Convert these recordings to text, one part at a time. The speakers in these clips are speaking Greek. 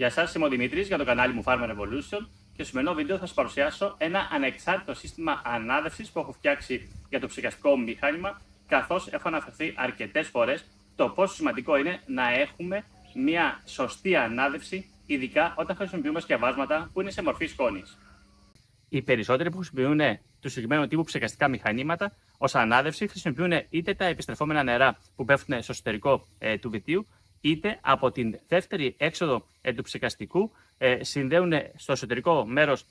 Γεια σας, είμαι ο Δημήτρης για το κανάλι μου Farmer Evolution και στο σημερινό βίντεο θα σας παρουσιάσω ένα ανεξάρτητο σύστημα ανάδευσης που έχω φτιάξει για το ψυχαστικό μηχάνημα, καθώς έχω αναφερθεί αρκετές φορές το πόσο σημαντικό είναι να έχουμε μια σωστή ανάδευση, ειδικά όταν χρησιμοποιούμε σκευάσματα που είναι σε μορφή σκόνης. Οι περισσότεροι που χρησιμοποιούν του συγκεκριμένου τύπου ψυχαστικά μηχανήματα ως ανάδευση χρησιμοποιούν είτε τα επιστρεφόμενα νερά που πέφτουν στο εσωτερικό του βιτίου, είτε από την δεύτερη έξοδο του ψυχαστικού συνδέουν στο εσωτερικό μέρος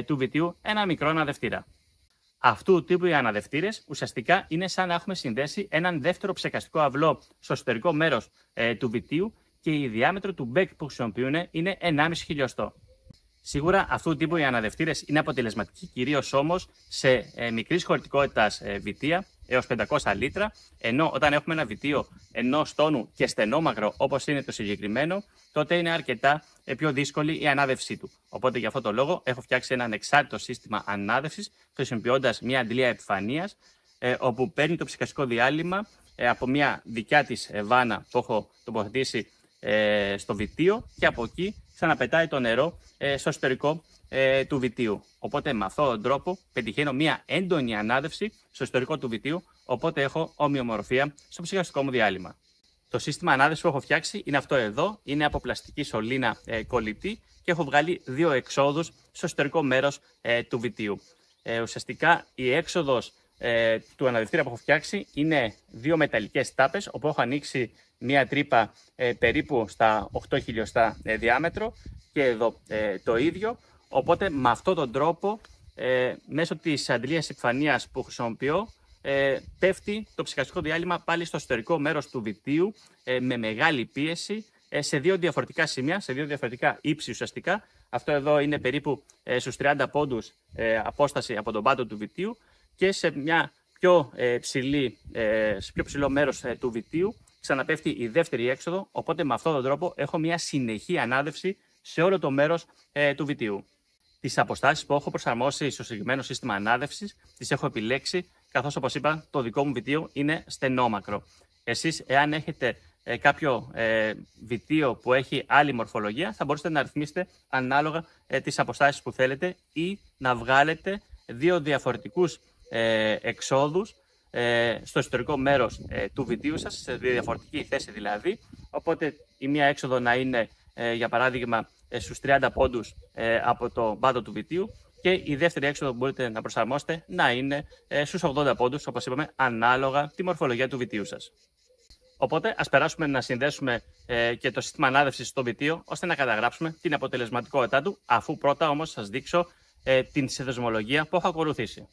του βιτίου ένα μικρό αναδευτήρα. Αυτού του τύπου οι αναδευτήρες ουσιαστικά είναι σαν να έχουμε συνδέσει έναν δεύτερο ψυχαστικό αυλό στο εσωτερικό μέρος του βιτίου και η διάμετρο του μπέκ που χρησιμοποιούν είναι 1,5 χιλιοστό. Σίγουρα αυτού του τύπου οι αναδευτήρες είναι αποτελεσματικοί κυρίως όμως σε μικρής χωρητικότητας βιτία έως 500 λίτρα, ενώ όταν έχουμε ένα βιτίο ενός τόνου και στενόμακρο όπως είναι το συγκεκριμένο, τότε είναι αρκετά πιο δύσκολη η ανάδευσή του. Οπότε για αυτό το λόγο έχω φτιάξει ένα ανεξάρτητο σύστημα ανάδευσης χρησιμοποιώντας μια αντλία επιφανείας, όπου παίρνει το ψυχαστικό διάλειμμα από μια δικιά της βάνα που έχω τοποθετήσει στο βιτίο και από εκεί ξαναπετάει το νερό στο εσωτερικό του βιτίου. Οπότε με αυτόν τον τρόπο πετυχαίνω μια έντονη ανάδευση στο εσωτερικό του βιτίου, οπότε έχω ομοιομορφία στο ψυχαστικό μου διάλειμμα. Το σύστημα ανάδευση που έχω φτιάξει είναι αυτό εδώ, είναι από πλαστική σωλήνα κολλητή και έχω βγάλει δύο εξόδους στο εσωτερικό μέρος του βιτίου. Ουσιαστικά η έξοδος του αναδευτήρα που έχω φτιάξει είναι δύο μεταλλικές τάπες, όπου έχω ανοίξει μία τρύπα περίπου στα 8 χιλιοστά διάμετρο και εδώ το ίδιο. Οπότε με αυτόν τον τρόπο, μέσω της αντλίας επιφανείας που χρησιμοποιώ, πέφτει το ψυχαστικό διάλειμμα πάλι στο εσωτερικό μέρος του βιτίου με μεγάλη πίεση σε δύο διαφορετικά σημεία, σε δύο διαφορετικά ύψη ουσιαστικά. Αυτό εδώ είναι περίπου στους 30 πόντους απόσταση από τον πάτο του βιτίου και σε μια σε πιο ψηλό μέρος του βιτίου ξαναπέφτει η δεύτερη έξοδο, οπότε με αυτόν τον τρόπο έχω μια συνεχή ανάδευση σε όλο το μέρος του βιτίου. Τις αποστάσεις που έχω προσαρμόσει στο συγκεκριμένο σύστημα ανάδευσης τις έχω επιλέξει, καθώς όπως είπα το δικό μου βιτίο είναι στενόμακρο. Εσείς εάν έχετε κάποιο βιτίο που έχει άλλη μορφολογία θα μπορείτε να ρυθμίσετε ανάλογα τις αποστάσεις που θέλετε ή να βγάλετε δύο διαφορετικούς εξόδους στο εσωτερικό μέρος του βιτίου σας, σε διαφορετική θέση δηλαδή. Οπότε η μία έξοδο να είναι για παράδειγμα στους 30 πόντους από το πάτο του βιτίου και η δεύτερη έξοδο που μπορείτε να προσαρμόσετε να είναι στους 80 πόντους, όπως είπαμε, ανάλογα τη μορφολογία του βιτίου σας. Οπότε ας περάσουμε να συνδέσουμε και το σύστημα ανάδευσης στο βιτίο, ώστε να καταγράψουμε την αποτελεσματικότητά του, αφού πρώτα όμως σας δείξω την συνδεσμολογία που έχω ακολουθήσει.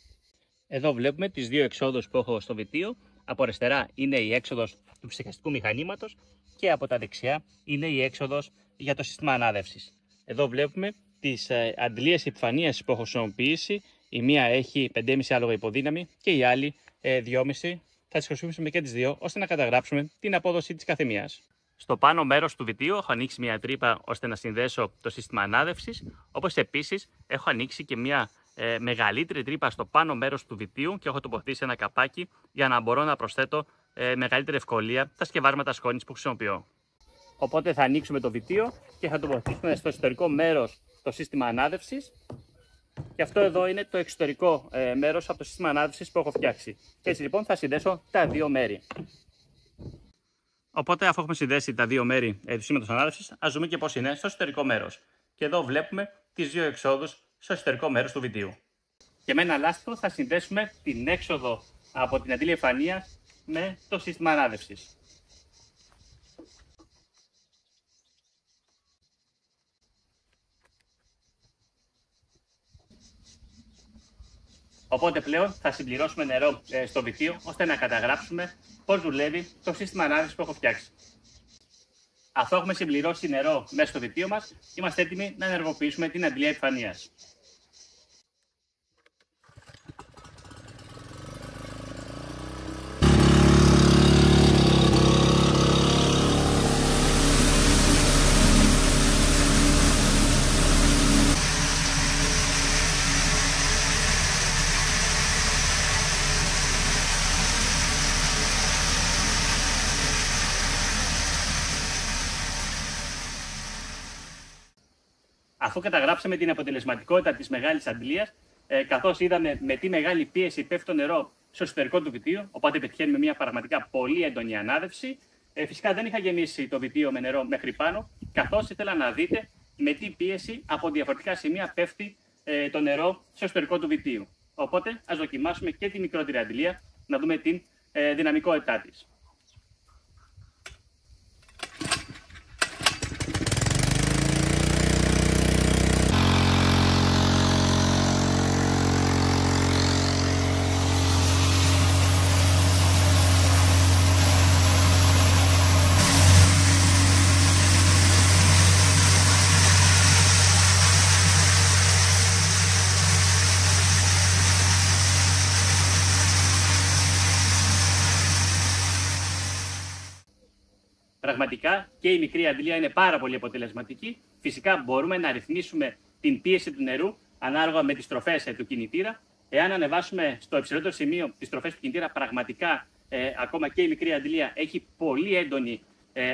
Εδώ βλέπουμε τις δύο εξόδους που έχω στο βιτίο. Από αριστερά είναι η έξοδος του ψυχαστικού μηχανήματος και από τα δεξιά είναι η έξοδος για το σύστημα ανάδευσης. Εδώ βλέπουμε τις αντλίες επιφανείας που έχω χρησιμοποιήσει. Η μία έχει 5,5 άλογα υποδύναμη και η άλλη 2,5. Θα τις χρησιμοποιήσουμε και τις δύο, ώστε να καταγράψουμε την απόδοση της καθεμίας. Στο πάνω μέρος του βιτίου έχω ανοίξει μια τρύπα ώστε να συνδέσω το σύστημα ανάδευσης, όπως επίσης έχω ανοίξει και μια μεγαλύτερη τρύπα στο πάνω μέρος του βιτίου και έχω τοποθετήσει ένα καπάκι για να μπορώ να προσθέτω μεγαλύτερη ευκολία τα σκευάσματα σκόνης που χρησιμοποιώ. Οπότε θα ανοίξουμε το βιτίο και θα τοποθετήσουμε στο εσωτερικό μέρος το σύστημα ανάδευσης. Και αυτό εδώ είναι το εξωτερικό μέρος από το σύστημα ανάδευσης που έχω φτιάξει. Και έτσι λοιπόν θα συνδέσω τα δύο μέρη. Οπότε αφού έχουμε συνδέσει τα δύο μέρη του σύστηματος ανάδευσης, ας δούμε και πώς είναι στο εσωτερικό μέρος. Και εδώ βλέπουμε τις δύο εξόδους στο εσωτερικό μέρος του βιτίου. Και με ένα λάστιχο θα συνδέσουμε την έξοδο από την αντλία επιφανείας με το σύστημα ανάδευσης. Οπότε πλέον θα συμπληρώσουμε νερό στο βιτίο, ώστε να καταγράψουμε πώς δουλεύει το σύστημα ανάδευσης που έχω φτιάξει. Αφού έχουμε συμπληρώσει νερό μέσα στο βιτίο μας, είμαστε έτοιμοι να ενεργοποιήσουμε την αντλία επιφανείας. αφού καταγράψαμε την αποτελεσματικότητα της μεγάλης αντλίας, καθώς είδαμε με τι μεγάλη πίεση πέφτει το νερό στο εσωτερικό του βιτίου, οπότε πετυχαίνουμε μια πραγματικά πολύ έντονη ανάδευση. Φυσικά δεν είχα γεμίσει το βιτίο με νερό μέχρι πάνω, καθώς ήθελα να δείτε με τι πίεση από διαφορετικά σημεία πέφτει το νερό στο εσωτερικό του βιτίου. Οπότε ας δοκιμάσουμε και τη μικρότερη αντλία, να δούμε την δυναμικότητά της. Πραγματικά και η μικρή αντλία είναι πάρα πολύ αποτελεσματική. Φυσικά μπορούμε να ρυθμίσουμε την πίεση του νερού ανάλογα με τις στροφές του κινητήρα. Εάν ανεβάσουμε στο υψηλότερο σημείο τις στροφές του κινητήρα, πραγματικά ακόμα και η μικρή αντλία έχει πολύ έντονη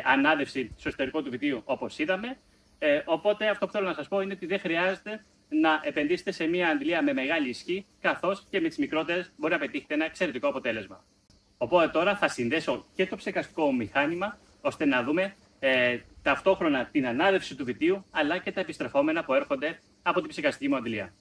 ανάδευση στο εσωτερικό του βιτίου, όπως είδαμε. Οπότε αυτό που θέλω να σας πω είναι ότι δεν χρειάζεται να επενδύσετε σε μια αντλία με μεγάλη ισχύ, καθώς και με τις μικρότερες μπορεί να πετύχετε ένα εξαιρετικό αποτέλεσμα. Οπότε τώρα θα συνδέσω και το ψεκαστικό μηχάνημα, ώστε να δούμε ταυτόχρονα την ανάδευση του βιτίου, αλλά και τα επιστρεφόμενα που έρχονται από την ψεκαστική μου αντλία.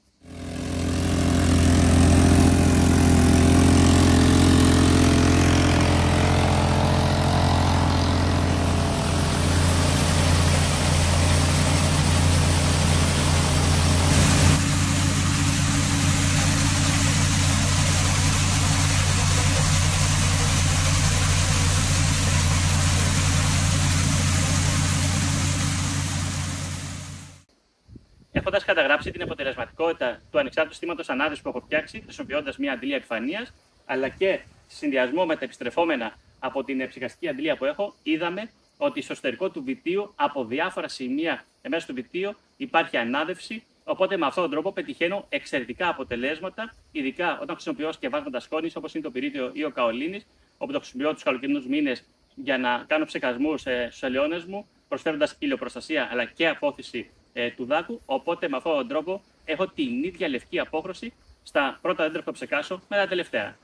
Έχοντας καταγράψει την αποτελεσματικότητα του ανεξάρτητου συστήματος ανάδυσης που έχω φτιάξει, χρησιμοποιώντας μια αντλία επιφανείας, αλλά και συνδυασμό με τα επιστρεφόμενα από την ψεκαστική αντλία που έχω, είδαμε ότι στο εσωτερικό του βιτίου, από διάφορα σημεία μέσα του βιτίου, υπάρχει ανάδευση. Οπότε με αυτόν τον τρόπο πετυχαίνω εξαιρετικά αποτελέσματα, ειδικά όταν χρησιμοποιώ σκευάσματα σκόνης, όπως είναι το πυρίτιο ή ο καολίνης, όπου το χρησιμοποιώ τους καλοκαιρινούς μήνες για να κάνω ψεκασμούς στους ελαιώνες μου, προσφέροντας ηλιοπροστασία αλλά και απόθυση του δάκου. Οπότε με αυτόν τον τρόπο έχω την ίδια λευκή απόχρωση στα πρώτα δέντρα που θα ψεκάσω με τα τελευταία.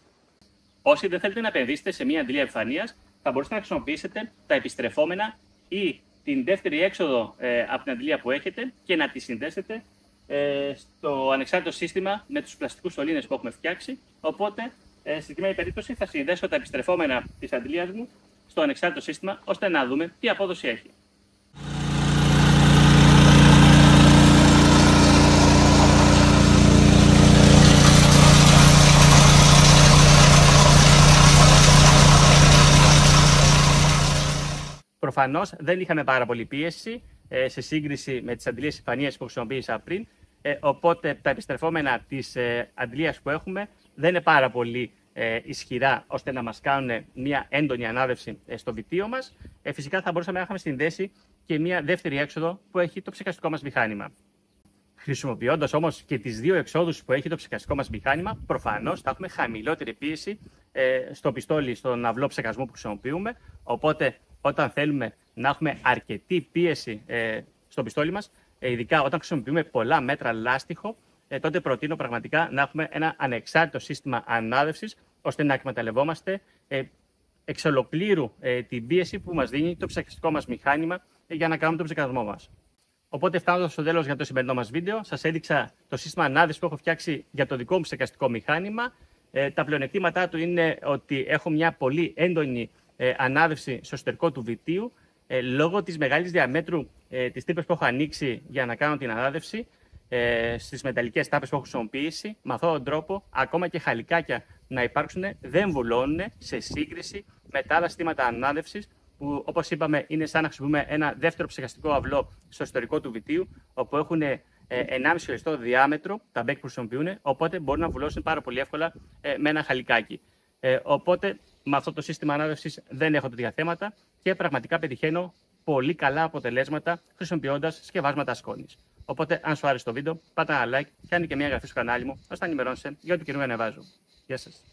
Όσοι δεν θέλετε να επενδύσετε σε μια αντλία επιφανείας, θα μπορούσατε να χρησιμοποιήσετε τα επιστρεφόμενα ή την δεύτερη έξοδο από την αντλία που έχετε και να τη συνδέσετε στο ανεξάρτητο σύστημα με τους πλαστικούς σωλήνες που έχουμε φτιάξει. Οπότε, στη συγκεκριμένη περίπτωση, θα συνδέσω τα επιστρεφόμενα της αντλίας μου στο ανεξάρτητο σύστημα, ώστε να δούμε τι απόδοση έχει. Προφανώς δεν είχαμε πάρα πολύ πίεση σε σύγκριση με τις αντλίες επιφανείας που χρησιμοποίησα πριν. Οπότε τα επιστρεφόμενα της αντλίας που έχουμε δεν είναι πάρα πολύ ισχυρά ώστε να μας κάνουν μια έντονη ανάδευση στο βιτίο μας. Φυσικά θα μπορούσαμε να είχαμε συνδέσει και μια δεύτερη έξοδο που έχει το ψεκαστικό μας μηχάνημα. Χρησιμοποιώντας όμως και τις δύο εξόδους που έχει το ψεκαστικό μας μηχάνημα, προφανώς θα έχουμε χαμηλότερη πίεση στο πιστόλι, στον αυλό ψεκασμού που χρησιμοποιούμε. Οπότε, όταν θέλουμε να έχουμε αρκετή πίεση στο πιστόλι μας, ειδικά όταν χρησιμοποιούμε πολλά μέτρα λάστιχο, τότε προτείνω πραγματικά να έχουμε ένα ανεξάρτητο σύστημα ανάδευσης, ώστε να εκμεταλλευόμαστε εξ ολοκλήρου την πίεση που μας δίνει το ψεκαστικό μας μηχάνημα για να κάνουμε τον ψεκασμό μας. Οπότε, φτάνοντας στο τέλος για το σημερινό μας βίντεο, σας έδειξα το σύστημα ανάδυσης που έχω φτιάξει για το δικό μου ψεκαστικό μηχάνημα. Τα πλεονεκτήματά του είναι ότι έχω μια πολύ έντονη ανάδευση στο εσωτερικό του βιτίου, λόγω της μεγάλης διαμέτρου της τρύπες που έχω ανοίξει για να κάνω την ανάδευση στις μεταλλικές τάπες που έχω χρησιμοποιήσει. Με αυτόν τον τρόπο, ακόμα και χαλικάκια να υπάρξουν, δεν βουλώνουν σε σύγκριση με τα άλλα συστήματα ανάδευσης, που, όπως είπαμε, είναι σαν να χρησιμοποιούμε ένα δεύτερο ψεκαστικό αυλό στο εσωτερικό του βιτίου, όπου έχουν 1,5 χιλιοστό διάμετρο τα μπέκ που χρησιμοποιούν, οπότε μπορούν να βουλώσουν πάρα πολύ εύκολα με ένα χαλικάκι. Οπότε με αυτό το σύστημα ανάδευσης δεν έχω τέτοια θέματα και πραγματικά πετυχαίνω πολύ καλά αποτελέσματα χρησιμοποιώντας σκευάσματα σκόνης. Οπότε, αν σου άρεσε το βίντεο, πάτα ένα like και κάνει και μια εγγραφή στο κανάλι μου, ώστε να ενημερώνεσαι για ό,τι καινούργια ανεβάζω. Γεια σας.